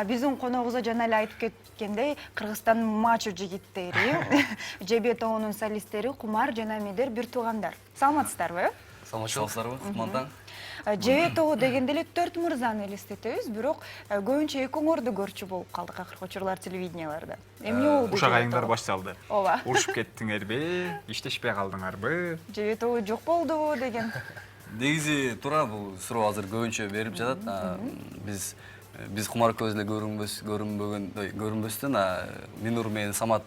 Биздин коногубуз жана эле айтып кеткендей, Кыргызстандын мачо жигиттери, Жебе тобунун солисттери Кумар жана Медер бир туугандар. Саламатсыздарбы? Саламатсыздарбы, кутман. Жебе тобу дегенде эле 4 мырзаны элестетебиз, бирок көбүнчө эки оңорду көрчү болуп калдык акыркы учурлар телевиденияларда. Эмне болду? Ушак айыңдар башталды. Ооба. Урушуп кеттиңерби, иштешпей калдыңарбы? Жебе тобу жок болдубу деген. Негизи туура бул суроо азыр көбүнчө берип жатат. Биз Кумар экөөбүз эле көрүнбөстөн, Минур менен Самат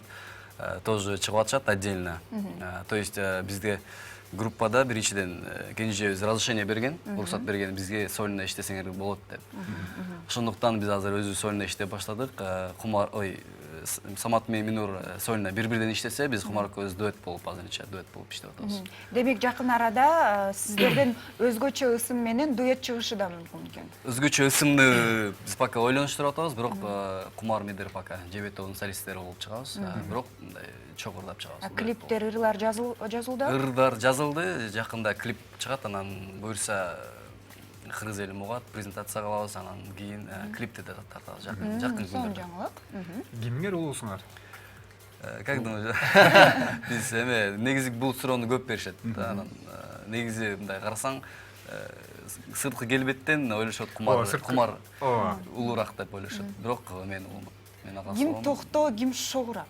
тоже чыгып атышат отдельно. То есть бизде группада биринчиден кенжебиз разрешение берген, уруксат берген, бизге сольно иштесеңер болот деп. Ошондуктан биз азыр өзүбүз сольно иштеп баштадык. Самат менен Минур сольно бири-бирден иштесе, биз Кумар экөөбүз дуэт болуп азырынча дуэт болуп иштеп атабыз. Демек жакын арада сиздерден өзгөчө ысым менен дуэт чыгышы да мүмкүн экен. Өзгөчө ысымды биз пока ойлонуштуруп атабыз, бирок Кумар Медер пока Жебе тобунун солисттери болуп чыгабыз, бирок чогурдап чыгабыз. Клиптер, ырлар жазылды? Ырлар жазылды, жакында клип чыгат, анан буюрса Кыргыз элим угат, презентация кылабыз, анан кийин клипти да тартабыз жакын күндөрдө. Жаңылык. Кимдер улуусуңар? Как думаешь? Биз негизи бул суроону көп беришет. Анан негизи мындай карасаң, сырткы келбеттен ойлошот Кумар улуураак деп ойлошот. Бирок мен улумун. Мен агасы Ким токто, ким шогураак?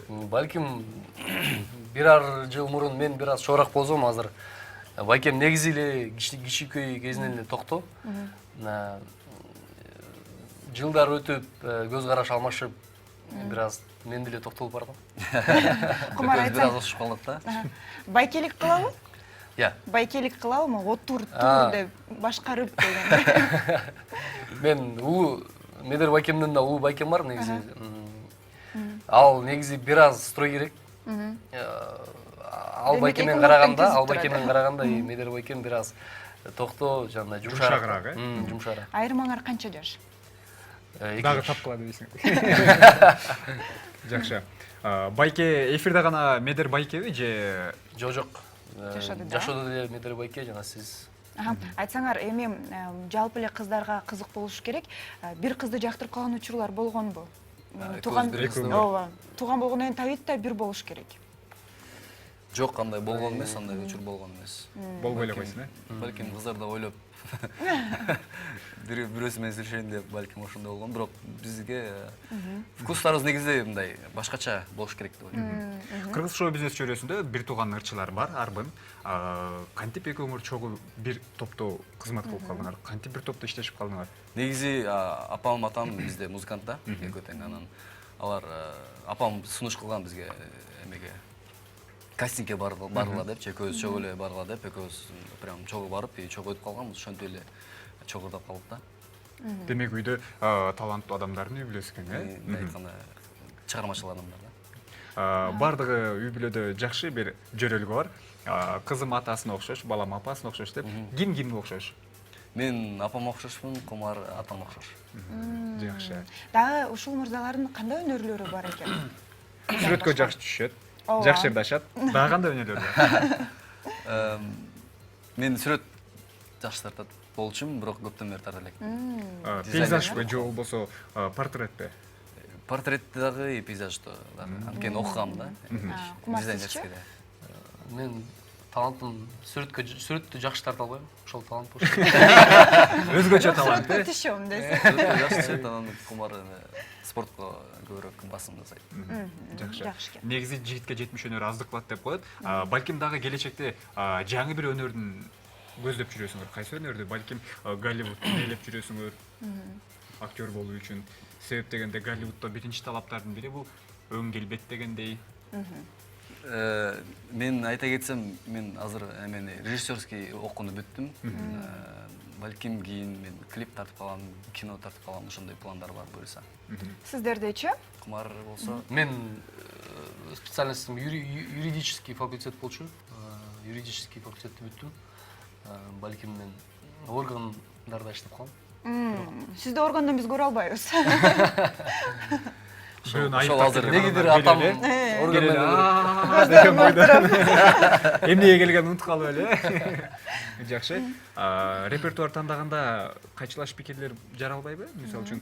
Балким бир жыл мурун мен бир аз шогураак болсом, азыр Байкем негизи эле кичикөй кезинен эле токто. Жылдар өтүп, көз караш алмашып, бир аз мен деле токтолуп бардым. Кумар айтса, бир аз ошуп калдык да. Байкелик кылабы? Байкелик кылабы, отур деп башкарып деген. Мен Медер Байкемден да улуу Байкем бар негизи. Ал негизи бир аз строй керек. Ал Байкемден караганда, Медер Байкем бир аз токто, жана Жумшагыраак, жумшагыраак. Айырмаңар канча жаш? Дагы тапкыла дейсиң. Жакшы. Байке эфирде гана Медер Байкеби же? Жок. Жашоодо деле Медер Байке жана сиз. Айтсаңар, эми жалпы эле кыздарга кызык болуш керек. Бир кызды жактырып калган учурлар болгонбу? Тууган болгондон кийин табийт да бир болуш керек. Жок, кандай болгон эмес, андай учур болгон эмес. Болбой эле койсуң, Балким кыздар да ойлоп бирөөсү менен сүйлөшөйүн деп балким ошондой болгон, бирок бизге вкустарыбыз негизи мындай башкача болуш керек деп ойлойм. Кыргыз шоу бизнес чөйрөсүндө бир тууган ырчылар бар, арбын. Кантип экөөңөр чогуу бир топто кызмат кылып калдыңар? Кантип бир топто иштешип калдыңар? Негизи апам атам бизде музыкант да, экөө тең. Анан алар апам сунуш кылган бизге эмеге кастингге баргыла деп, экөөбүз чогуу эле баргыла деп, экөөбүз прям чогуу барып, чогуу өтүп калганбыз, ошентип эле чогурдап калдык да. Демек үйдө таланттуу адамдардын үй бүлөсү экен, Айтканда чыгармачыл адамдар да. Бардыгы үй бүлөдө жакшы бир жөрөлгө бар. Кызым атасына окшош, балам апасына окшош деп. Ким кимге окшош? Мен апама окшошмун, Кумар атама окшош. Жакшы. Дагы ушул мырзалардын кандай өнөрлөрү бар экен? Сүрөткө жакшы түшөт. Жакшы ырдашат. Дагы кандай өнөрлөр бар? Мен сүрөт жакшы тартат болчумун, бирок көптөн бери тарта элек. Пейзажбы же болбосо портретпи? Портрет дагы, пейзаж да. Анткени окугам да. Дизайнерский да. Мен талантым сүрөттү жакшы тарта албайм. Ошол талант болуш. Өзгөчө талант. Сүрөткө түшөм десең. Жакшы түшөт, анан Кумар спортко көбүрөөк басым жасайт. Жакшы. Негизи жигитке 70 өнөр аздык кылат деп коет. Балким дагы келечекте жаңы бир өнөрдүн көздөп жүрөсүңөр. Кайсы өнөрдү? Балким Голливудту ээлеп жүрөсүңөр. Актер болуу үчүн. Себеп дегенде Голливудто биринчи талаптардын бири бул өң келбет дегендей. Мен айта кетсем, мен азыр режиссерский окууну бүттүм. Балким кийин мен клип тартып калам, кино тартып калам, ошондой пландар бар буюрса. Сиздердечи? Кумар болсо, Мен специальностьум юридический факультет болчу. Юридический факультетти бүттүм. Балким мен органдарда иштеп калам. Сизди органдан биз көрө албайбыз. ошону ошол айыптап азыр Негидир атам деген бойдон эмнеге келгенин унутуп калып эле. Жакшы. Репертуар тандаганда кайчылаш пикирлер жаралбайбы? Мисалы үчүн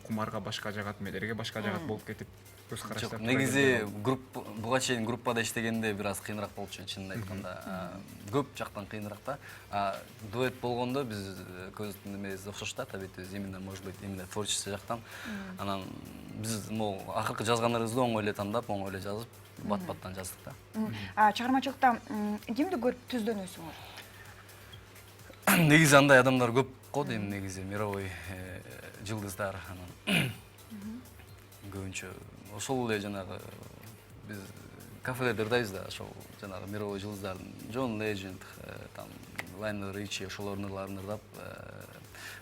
кумарга башка жагат, мелерге башка жагат болуп кетип көз караштар. Негизи буга чейин группада иштегенде бир аз кыйыныраак болчу, чынын айтканда. Көп жактан кыйыныраак да. Дуэт болгондо биз көздүн эмебиз окшош да, табити именно, может быть, именно творчество жактан. Анан биз могу акыркы жазгандарыбызды оңой эле тандап, оңой эле жазып, бат-баттан жаздык да. Чыгармачылыкта кимди көрүп түздөнөсүңөр? Негизи андай адамдар көп го дейм, негизи мировой жылдыздар, анан көбүнчө ошол эле жанагы биз кафелерде ырдайбыз да, ошол жанагы мировой жылдыздардын Джон Ледженд, там Лайнел Ричи ошолордун ырларын ырдап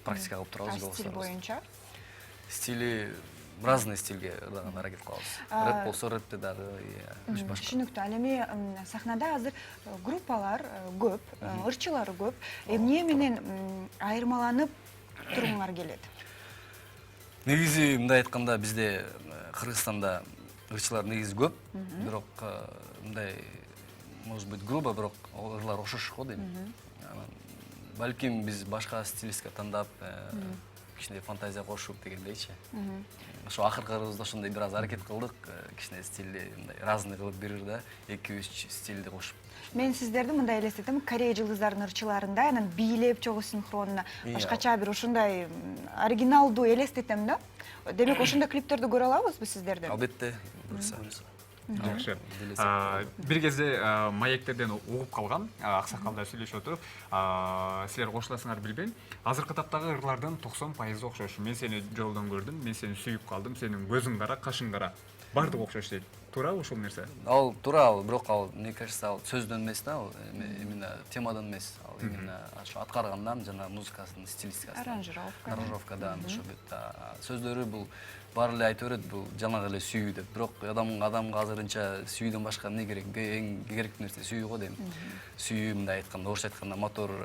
практика кылып турабыз. Стиль боюнча? Стили разный стилге ырдаганга аракет кылабыз. Рэп болсо рэпте дагы, башка. Түшүнүктүү. Ал эми сахнада азыр группалар көп, ырчылар көп. Эмне менен айырмаланып туруңар келет? Негизи мындай айтканда бизде Кыргызстанда ырчылар негизи көп, бирок мындай, может быть, грубо, бирок ырлар окшош го дейм. Балким биз башка стилистика тандап, кичине фантазия кошуп дегендейчи. Ошо акыркыбызда ошондой бир аз аракет кылдык, кичине стилди мындай разный кылып бир да 2-3 стилди кошуп. Мен сиздерди мындай элестетем, Корея жылдыздарынын ырчыларында анан бийлеп чогуу синхронуна башкача бир ушундай оригиналдуу элестетем да. Демек ошондой клиптерди көрө алабызбы сиздерден? Албетте, буюрса. Жакшы. Бир кезде маектерден угуп калгам, аксакалдар сүйлөшүп отуруп, силер кошуласыңар билбейм. Азыркы таптагы ырлардын 90% окшош. Мен сени жолдон көрдүм, мен сени сүйүп калдым, сенин көзүң кара, кашың кара. Бардыгы окшош дейт. Туурабы ушул нерсе? Ал туура, бирок ал, мне кажется, ал сөздөн эмес да, ал именно темадан эмес, ал именно ошо аткаргандан жана музыкасынын стилистикасынан. Аранжировка да, ошо бүт. Сөздөрү бул баары эле айтып берет, бул жанагы эле сүйүү деп. Бирок адамга азырынча сүйүүдөн башка эмне керек? Эң керектүү нерсе сүйүү го дейм. Сүйүү мындай айтканда, орусча айтканда мотор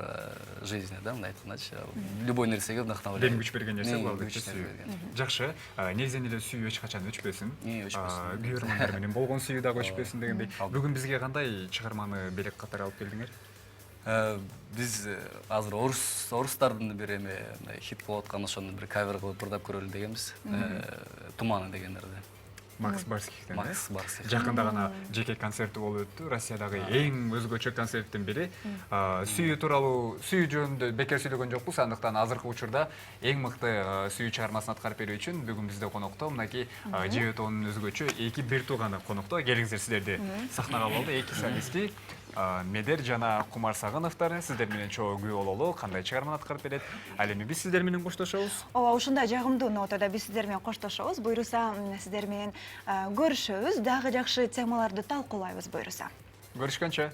жизни да, мындай айткандачы. Любой нерсеге вдохновляет. Дем күч берген нерсе бул албетте сүйүү. Жакшы. Негизинен эле сүйүү эч качан өчпөсүн. Күйөрмандар менен болгон сүйүү дагы өчпөсүн дегендей. Бүгүн бизге кандай чыгарманы белек катары алып келдиңер? Биз азыр орустардын бир эме хит болуп аткан ошону бир кавер кылып ырдап көрөлү дегенбиз. Туманы дегендерди. Макс Барскихтен. Макс Барских. Жакында гана жеке концерти болуп өттү. Россиядагы эң өзгөчө концерттин бири. Сүйүү тууралуу, сүйүү жөнүндө бекер сүйлөгөн жокпуз, андыктан азыркы учурда эң мыкты сүйүү чыгармасын аткарып берүү үчүн бүгүн бизде конокто мынакей Жебетонун өзгөчө эки бир тууганы конокто. Келиңиздер, сиздерди сахнага алалы. Эки солисти Медер жана Кумар Сагыновдор сиздер менен чогуу күбө бололу, кандай чыгарманы аткарып берет. Ал эми биз сиздер менен коштошобуз. Ооба, ушундай жагымдуу нотада биз сиздер менен коштошобуз. Буйруса сиздер менен көрүшөбүз, дагы жакшы темаларды талкуулайбыз буйруса. Көрүшкөнчө.